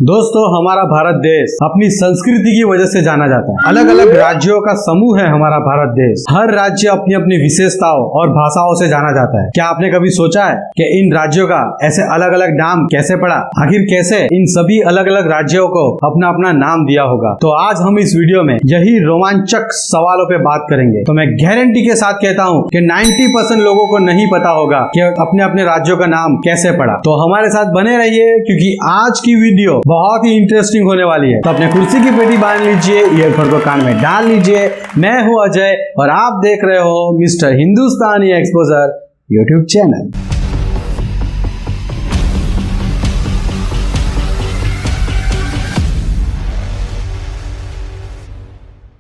दोस्तों, हमारा भारत देश अपनी संस्कृति की वजह से जाना जाता है। अलग अलग राज्यों का समूह है हमारा भारत देश। हर राज्य अपनी अपनी विशेषताओं और भाषाओं से जाना जाता है। क्या आपने कभी सोचा है कि इन राज्यों का ऐसे अलग अलग नाम कैसे पड़ा? आखिर कैसे इन सभी अलग अलग राज्यों को अपना अपना नाम दिया होगा? तो आज हम इस वीडियो में यही रोमांचक सवालों पे बात करेंगे। तो मैं गारंटी के साथ कहता हूँ कि 90% लोगों को नहीं पता होगा कि अपने अपने राज्यों का नाम कैसे पड़ा। तो हमारे साथ बने रहिए, क्योंकि आज की वीडियो बहुत ही इंटरेस्टिंग होने वाली है। तो अपने कुर्सी की पेटी बांध लीजिए, ईयरफोन को कान में डाल लीजिए। मैं हूं अजय और आप देख रहे हो mister Hindustani exposure YouTube channel.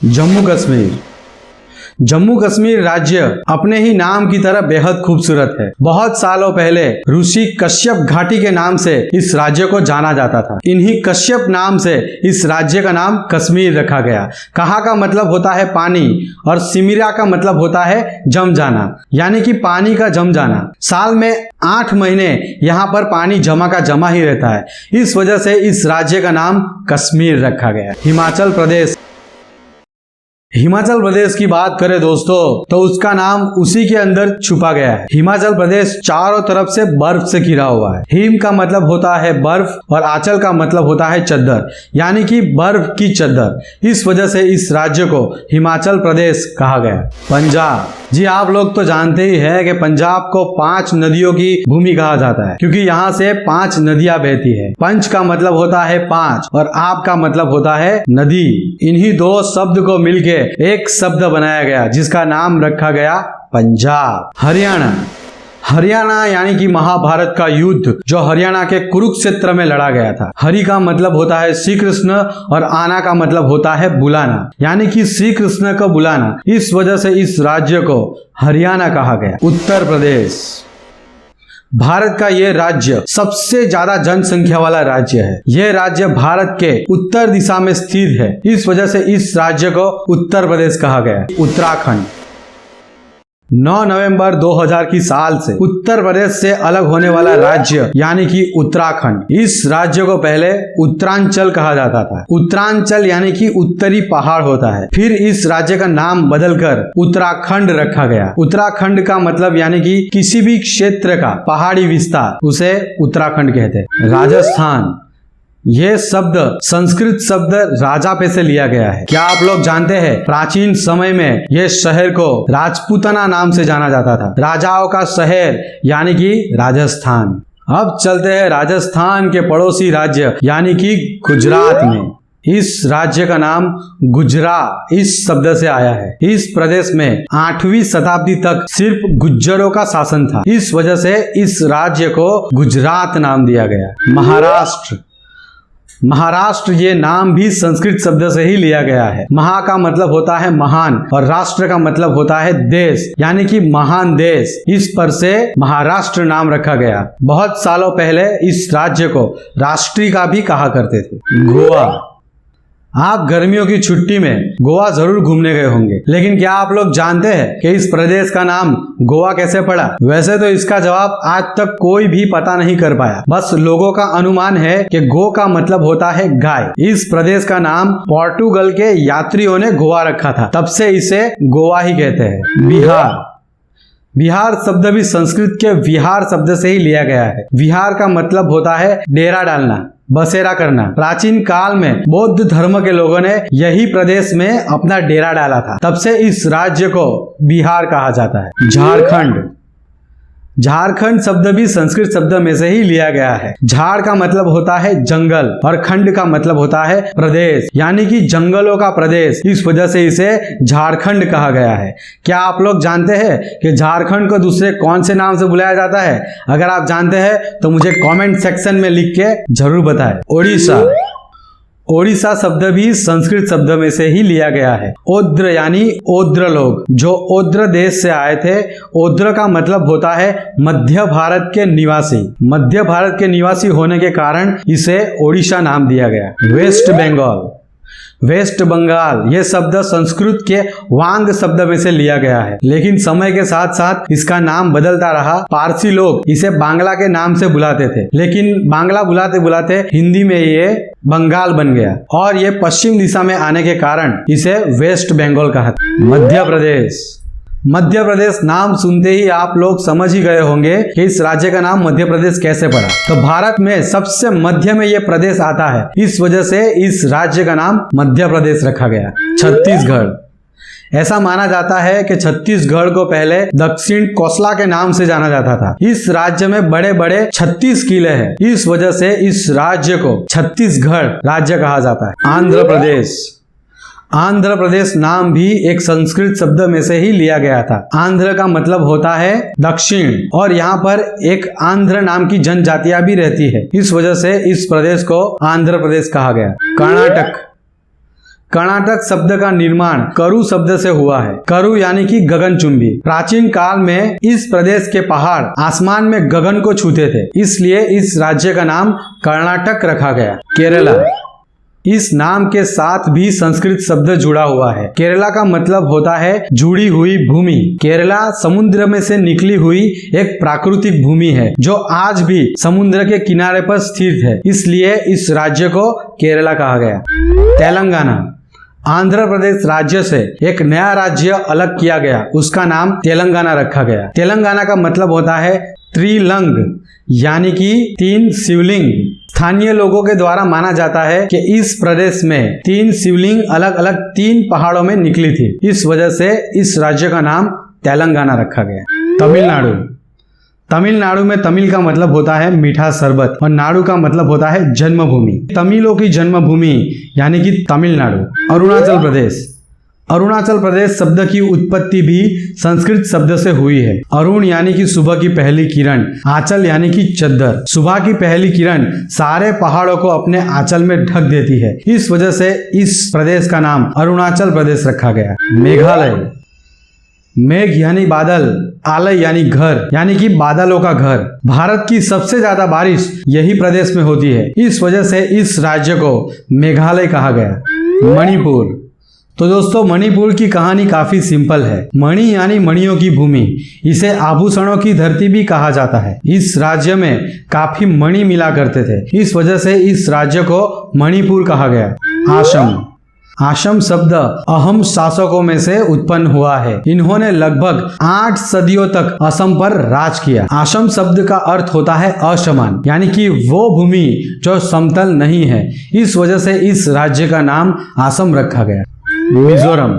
Jammu Kashmir. Jammu Kashmir राज्य अपने ही नाम की तरह बेहद खूबसूरत है। बहुत सालों पहले ऋषि कश्यप घाटी के नाम से इस राज्य को जाना जाता था। इन्हीं कश्यप नाम से इस राज्य का नाम कश्मीर रखा गया। कहा का मतलब होता है पानी और सिमिरा का मतलब होता है जम जाना, यानी कि पानी का जम जाना। साल में 8 महीने यहाँ पर पानी जमा का जमा ही रहता है। इस वजह से इस राज्य का नाम कश्मीर रखा गया। हिमाचल प्रदेश। हिमाचल प्रदेश की बात करें दोस्तों, तो उसका नाम उसी के अंदर छुपा गया है। हिमाचल प्रदेश चारों तरफ से बर्फ से घिरा हुआ है। हिम का मतलब होता है बर्फ और आंचल का मतलब होता है चद्दर, यानी कि बर्फ की चद्दर। इस वजह से इस राज्य को हिमाचल प्रदेश कहा गया। पंजाब। जी, आप लोग तो जानते ही हैं कि पंजाब को 5 नदियों की भूमि कहा जाता है, क्योंकि यहाँ से 5 नदियां बहती है। पंच का मतलब होता है 5 और आप का मतलब होता है नदी। इन्हीं 2 शब्द को मिलके एक शब्द बनाया गया, जिसका नाम रखा गया पंजाब। हरियाणा। हरियाणा यानी कि महाभारत का युद्ध जो हरियाणा के कुरुक्षेत्र में लड़ा गया था। हरि का मतलब होता है श्री कृष्ण और आना का मतलब होता है बुलाना, यानी कि श्री कृष्ण को बुलाना। इस वजह से इस राज्य को हरियाणा कहा गया। उत्तर प्रदेश। भारत का यह राज्य सबसे ज्यादा जनसंख्या वाला राज्य है। यह राज्य भारत के उत्तर दिशा में स्थित है। इस वजह से इस राज्य को उत्तर प्रदेश कहा गया। उत्तराखंड। 9 नवंबर 2000 की साल से उत्तर प्रदेश से अलग होने वाला राज्य यानी कि उत्तराखंड। इस राज्य को पहले उत्तरांचल कहा जाता था। उत्तरांचल यानी कि उत्तरी पहाड़ होता है। फिर इस राज्य का नाम बदलकर उत्तराखंड रखा गया। उत्तराखंड का मतलब यानी कि किसी भी क्षेत्र का पहाड़ी विस्तार, उसे उत्तराखंड कहते हैं। राजस्थान। यह शब्द संस्कृत शब्द राजा पे से लिया गया है। क्या आप लोग जानते हैं, प्राचीन समय में यह शहर को राजपूताना नाम से जाना जाता था। राजाओं का शहर यानी कि राजस्थान। अब चलते हैं राजस्थान के पड़ोसी राज्य यानी कि गुजरात में। इस राज्य का नाम गुजरात इस शब्द से आया है। इस प्रदेश में 8वीं शताब्दी तक सिर्फ गुज्जरों का शासन था। इस वजह से इस राज्य को गुजरात नाम दिया गया। महाराष्ट्र। महाराष्ट्र ये नाम भी संस्कृत शब्द से ही लिया गया है। महा का मतलब होता है महान और राष्ट्र का मतलब होता है देश, यानी कि महान देश। इस पर से महाराष्ट्र नाम रखा गया। बहुत सालों पहले इस राज्य को राष्ट्रीय का भी कहा करते थे। गोवा। आप गर्मियों की छुट्टी में गोवा जरूर घूमने गए होंगे, लेकिन क्या आप लोग जानते हैं कि इस प्रदेश का नाम गोवा कैसे पड़ा? वैसे तो इसका जवाब आज तक कोई भी पता नहीं कर पाया। बस लोगों का अनुमान है कि गो का मतलब होता है गाय। इस प्रदेश का नाम पोर्टुगल के यात्रियों ने गोवा रखा था, तब से इसे गोवा ही कहते हैं। बिहार। बिहार शब्द भी संस्कृत के विहार शब्द से ही लिया गया है। विहार का मतलब होता है डेरा डालना, बसेरा करना। प्राचीन काल में बौद्ध धर्म के लोगों ने यही प्रदेश में अपना डेरा डाला था, तब से इस राज्य को बिहार कहा जाता है। झारखंड। झारखंड शब्द भी संस्कृत शब्द में से ही लिया गया है। झाड़ का मतलब होता है जंगल और खंड का मतलब होता है प्रदेश, यानी कि जंगलों का प्रदेश। इस वजह से इसे झारखंड कहा गया है। क्या आप लोग जानते हैं कि झारखंड को दूसरे कौन से नाम से बुलाया जाता है? अगर आप जानते हैं तो मुझे कमेंट सेक्शन में लिख के जरूर बताएं। ओडिशा। ओडिशा शब्द भी संस्कृत शब्द में से ही लिया गया है। ओद्र यानी ओद्र लोग, जो ओद्र देश से आए थे। ओद्र का मतलब होता है मध्य भारत के निवासी। मध्य भारत के निवासी होने के कारण इसे ओडिशा नाम दिया गया। वेस्ट बंगाल। वेस्ट बंगाल ये शब्द संस्कृत के वांग शब्द में से लिया गया है, लेकिन समय के साथ साथ इसका नाम बदलता रहा। पारसी लोग इसे बांग्ला के नाम से बुलाते थे, लेकिन बांग्ला बुलाते बुलाते हिंदी में ये बंगाल बन गया और ये पश्चिम दिशा में आने के कारण इसे वेस्ट बंगाल कहा। मध्य प्रदेश। मध्य प्रदेश नाम सुनते ही आप लोग समझ ही गए होंगे कि इस राज्य का नाम मध्य प्रदेश कैसे पड़ा। तो भारत में सबसे मध्य में ये प्रदेश आता है, इस वजह से इस राज्य का नाम मध्य प्रदेश रखा गया। छत्तीसगढ़। ऐसा माना जाता है कि छत्तीसगढ़ को पहले दक्षिण कोसला के नाम से जाना जाता था। इस राज्य में बड़े बड़े 36 किले हैं, इस वजह से इस राज्य को छत्तीसगढ़ राज्य कहा जाता है। आंध्र प्रदेश। आंध्र प्रदेश नाम भी एक संस्कृत शब्द में से ही लिया गया था। आंध्र का मतलब होता है दक्षिण और यहाँ पर एक आंध्र नाम की जनजातियां भी रहती है, इस वजह से इस प्रदेश को आंध्र प्रदेश कहा गया। कर्नाटक। कर्नाटक शब्द का निर्माण करु शब्द से हुआ है। करु यानी कि गगनचुंबी। प्राचीन काल में इस प्रदेश के पहाड़ आसमान में गगन को छूते थे, इसलिए इस राज्य का नाम कर्नाटक रखा गया। केरला। इस नाम के साथ भी संस्कृत शब्द जुड़ा हुआ है। केरला का मतलब होता है जुड़ी हुई भूमि। केरला समुद्र में से निकली हुई एक प्राकृतिक भूमि है जो आज भी समुद्र के किनारे पर स्थित है, इसलिए इस राज्य को केरला कहा गया। तेलंगाना। आंध्र प्रदेश राज्य से एक नया राज्य अलग किया गया, उसका नाम तेलंगाना रखा गया। तेलंगाना का मतलब होता है त्रिलंग यानी कि 3 शिवलिंग। स्थानीय लोगों के द्वारा माना जाता है कि इस प्रदेश में 3 शिवलिंग अलग अलग 3 पहाड़ों में निकली थी, इस वजह से इस राज्य का नाम तेलंगाना रखा गया। तमिलनाडु। तमिलनाडु में तमिल का मतलब होता है मीठा शरबत और नाडु का मतलब होता है जन्मभूमि। तमिलों की जन्मभूमि यानी कि तमिलनाडु। अरुणाचल प्रदेश। अरुणाचल प्रदेश शब्द की उत्पत्ति भी संस्कृत शब्द से हुई है। अरुण यानी कि सुबह की पहली किरण, आंचल यानी कि चद्दर। सुबह की पहली किरण सारे पहाड़ों को अपने आंचल में ढक देती है, इस वजह से इस प्रदेश का नाम अरुणाचल प्रदेश रखा गया। मेघालय। मेघ यानी बादल, आलय यानी घर यानी कि बादलों का घर। भारत की सबसे ज्यादा बारिश यही प्रदेश में होती है, इस वजह से इस राज्य को मेघालय कहा गया। मणिपुर। तो दोस्तों मणिपुर की कहानी काफी सिंपल है। मणि यानी मणियों की भूमि, इसे आभूषणों की धरती भी कहा जाता है। इस राज्य में काफी मणि मिला करते थे, इस वजह से इस राज्य को मणिपुर कहा गया। आशम। आशम शब्द अहम शासकों में से उत्पन्न हुआ है। इन्होंने लगभग 8 सदियों तक असम पर राज किया। आशम शब्द का अर्थ होता है असमान, यानी कि वो भूमि जो समतल नहीं है, इस वजह से इस राज्य का नाम आसम रखा गया। मिजोरम।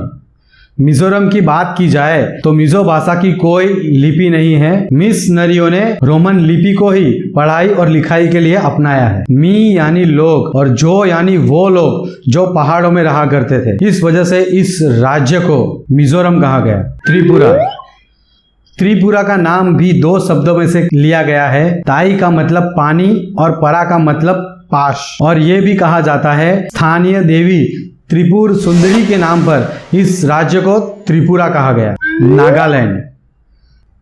मिजोरम की बात की जाए तो मिजो भाषा की कोई लिपि नहीं है। मिशनरियों ने रोमन लिपि को ही पढ़ाई और लिखाई के लिए अपनाया है। मी यानी लोग और जो यानी वो लोग जो पहाड़ों में रहा करते थे, इस वजह से इस राज्य को मिजोरम कहा गया। त्रिपुरा। त्रिपुरा का नाम भी 2 शब्दों में से लिया गया है। ताई का मतलब पानी और परा का मतलब पाश, और ये भी कहा जाता है स्थानीय देवी त्रिपुर सुंदरी के नाम पर इस राज्य को त्रिपुरा कहा गया। नागालैंड।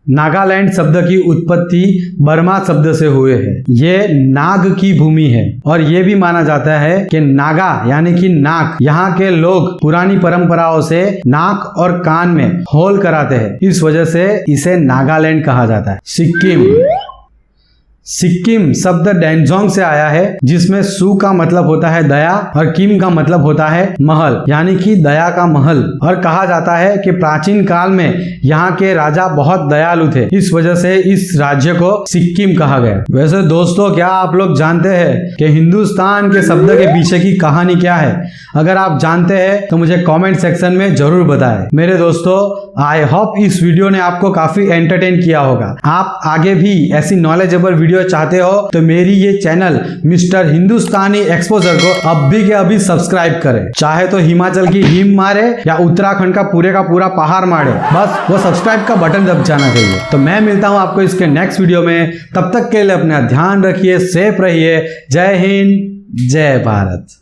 नागालैंड शब्द की उत्पत्ति बर्मा शब्द से हुए है। ये नाग की भूमि है और ये भी माना जाता है कि नागा यानी कि नाक, यहाँ के लोग पुरानी परंपराओं से नाक और कान में होल कराते हैं, इस वजह से इसे नागालैंड कहा जाता है। सिक्किम। सिक्किम शब्द डेंजोंग से आया है, जिसमें सु का मतलब होता है दया और किम का मतलब होता है महल, यानी कि दया का महल। और कहा जाता है कि प्राचीन काल में यहाँ के राजा बहुत दयालु थे, इस वजह से इस राज्य को सिक्किम कहा गया। वैसे दोस्तों, क्या आप लोग जानते हैं कि हिंदुस्तान के शब्द के पीछे की कहानी क्या है? अगर आप जानते हैं तो मुझे कमेंट सेक्शन में जरूर बताएं। मेरे दोस्तों, आई होप इस वीडियो ने आपको काफी एंटरटेन किया होगा। आप आगे भी ऐसी नॉलेजेबल वीडियो चाहते हो तो मेरी ये चैनल मिस्टर हिंदुस्तानी एक्सपोजर को अभी के अभी सब्सक्राइब करें। चाहे तो हिमाचल की हिम मारे या उत्तराखंड का पूरा पहाड़ मारे, बस वो सब्सक्राइब का बटन दब जाना चाहिए। तो मैं मिलता हूं आपको इसके नेक्स्ट वीडियो में, तब तक के लिए अपना ध्यान रखिए, सेफ रहिए। जय हिंद, जय भारत।